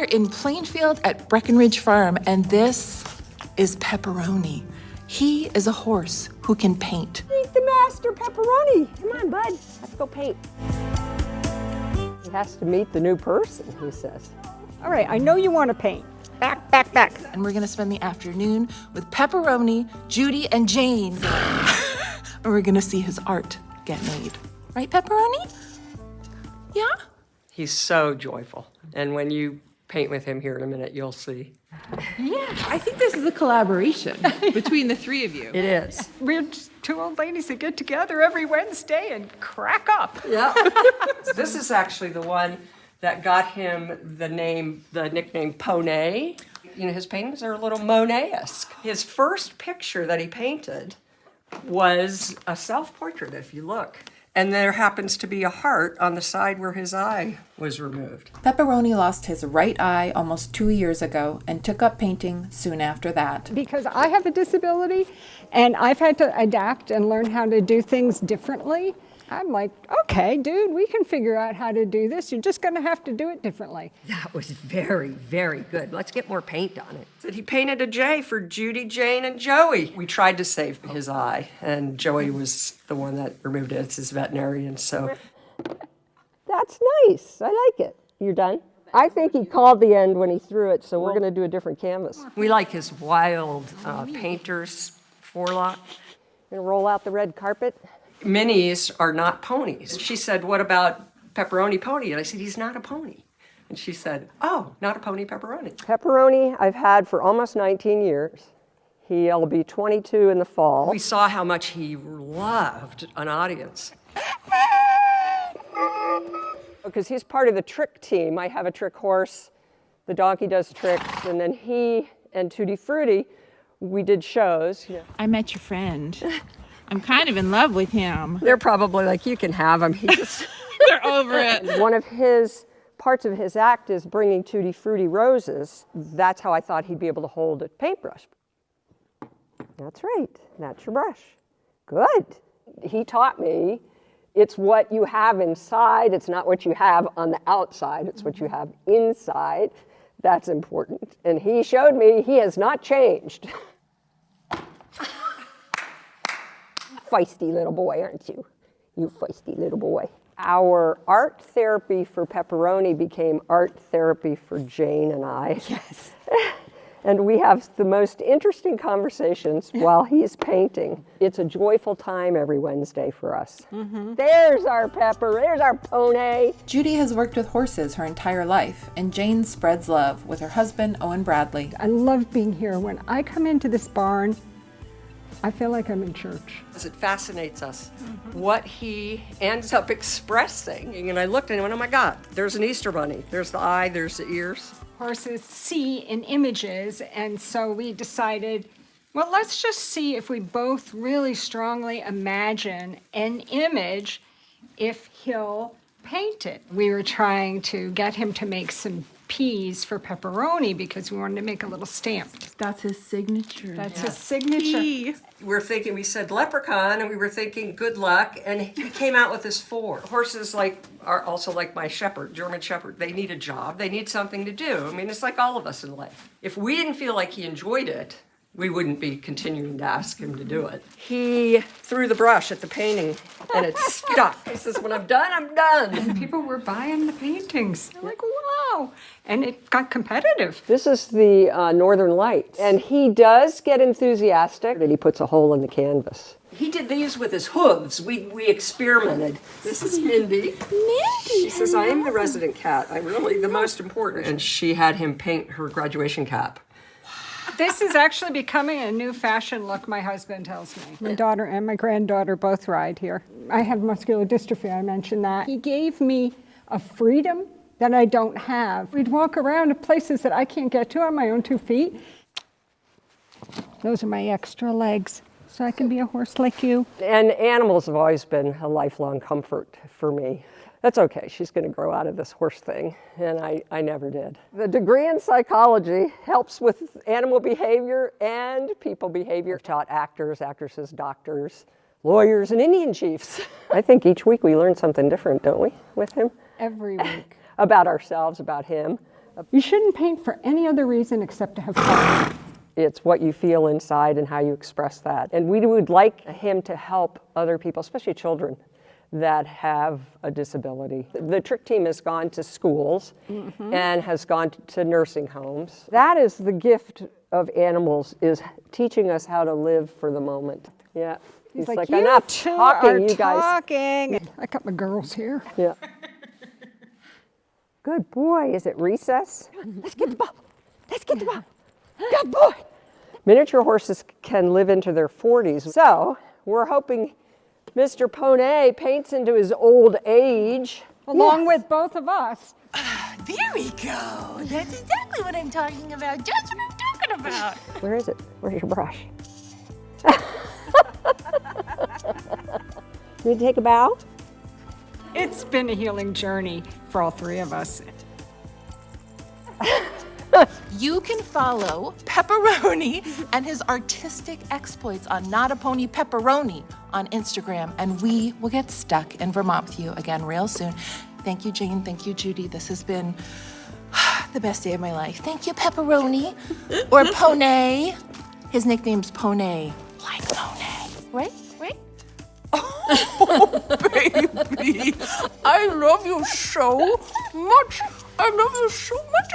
here in Plainfield at Breckenridge Farm, and this is Pepperoni. He is a horse who can paint. Meet the master, Pepperoni. Come on, bud, let's go paint. He has to meet the new person, he says. All right, I know you want to paint. Back, back, back. And we're gonna spend the afternoon with Pepperoni, Judi, and Jane. And we're gonna see his art get made. Right, Pepperoni? Yeah? He's so joyful. And when you paint with him here in a minute, you'll see. Yeah, I think this is a collaboration between the three of you. It is. We're just two old ladies that get together every Wednesday and crack up. Yeah. This is actually the one that got him the nickname Poney. You know, his paintings are a little Monet-esque. His first picture that he painted was a self-portrait, if you look. And there happens to be a heart on the side where his eye was removed. Pepperoni lost his right eye almost 2 years ago and took up painting soon after that. Because I have a disability and I've had to adapt and learn how to do things differently. I'm like, okay, dude, we can figure out how to do this. You're just going to have to do it differently. That was very, very good. Let's get more paint on it. That he painted a J for Judi, Jane, and Joey. We tried to save his eye, and Joey was the one that removed it. It's his veterinarian, so. That's nice. I like it. You're done? I think he called the end when he threw it, so we're going to do a different canvas. We like his wild painter's forelock. Gonna roll out the red carpet. Minis are not ponies. She said, what about Pepperoni Pony? And I said, he's not a pony. And she said, oh, not a pony, Pepperoni. Pepperoni I've had for almost 19 years. He'll be 22 in the fall. We saw how much he loved an audience. Because he's part of the trick team. I have a trick horse. The donkey does tricks. And then he and Tutti Frutti, we did shows. Yeah. I met your friend. I'm kind of in love with him. They're probably like, you can have him. He just They're over it. One of his parts of his act is bringing Tutti Frutti roses. That's how I thought he'd be able to hold a paintbrush. That's right. That's your brush. Good. He taught me it's what you have inside. It's not what you have on the outside. It's what you have inside. That's important. And he showed me he has not changed. Feisty little boy, aren't you? You feisty little boy. Our art therapy for Pepperoni became art therapy for Jane and I. Yes. And we have the most interesting conversations while he's painting. It's a joyful time every Wednesday for us. Mm-hmm. There's our Pepper, there's our pony. Judi has worked with horses her entire life, and Jane spreads love with her husband, Owen Bradley. I love being here. When I come into this barn, I feel like I'm in church. It fascinates us what he ends up expressing. And I looked at him and went, oh my God, there's an Easter bunny. There's the eye, there's the ears. Horses see in images, and so we decided, well, let's just see if we both really strongly imagine an image if he'll paint it. We were trying to get him to make some P's for Pepperoni because we wanted to make a little stamp. That's his signature. That's his signature. We said leprechaun, and we were thinking good luck, and he came out with this 4. Horses are also like my shepherd, German shepherd. They need a job. They need something to do. I mean, it's like all of us in life. If we didn't feel like he enjoyed it, we wouldn't be continuing to ask him to do it. He threw the brush at the painting, and it stuck. He says, when I'm done, I'm done. And people were buying the paintings. They're like, wow. And it got competitive. This is the Northern Lights. And he does get enthusiastic that he puts a hole in the canvas. He did these with his hooves. We experimented. This is Mindy. She says, I am the resident cat. I'm really the most important. And she had him paint her graduation cap. This is actually becoming a new fashion look, my husband tells me. My daughter and my granddaughter both ride here. I have muscular dystrophy, I mentioned that. He gave me a freedom that I don't have. We'd walk around to places that I can't get to on my own 2 feet. Those are my extra legs, so I can be a horse like you. And animals have always been a lifelong comfort for me. That's okay, she's going to grow out of this horse thing, and I never did. The degree in psychology helps with animal behavior and people behavior. I've taught actors, actresses, doctors, lawyers, and Indian chiefs. I think each week we learn something different, don't we, with him? Every week. About ourselves, about him, You shouldn't paint for any other reason except to have fun. It's what you feel inside and how you express that. And we would like him to help other people, especially children that have a disability. The trick team has gone to schools and has gone to nursing homes. That is the gift of animals, is teaching us how to live for the moment. Yeah. He's like you enough two talking, are you guys. talking. I got my girls here. Yeah. Good boy. Is it recess? Let's get the ball. Let's get the ball. Good boy. Miniature horses can live into their 40s. So we're hoping Mr. Poney paints into his old age. Along with both of us. There we go. That's exactly what I'm talking about. Just what I'm talking about. Where is it? Where's your brush? You take a bow? It's been a healing journey for all three of us. You can follow Pepperoni and his artistic exploits on Not a Pony Pepperoni on Instagram, and we will get stuck in Vermont with you again real soon. Thank you, Jane. Thank you, Judy. This has been the best day of my life. Thank you, Pepperoni. Or Poney. His nickname's Poney. Like Poney. Right? Right? Oh, baby. I love you so much. I love you so much.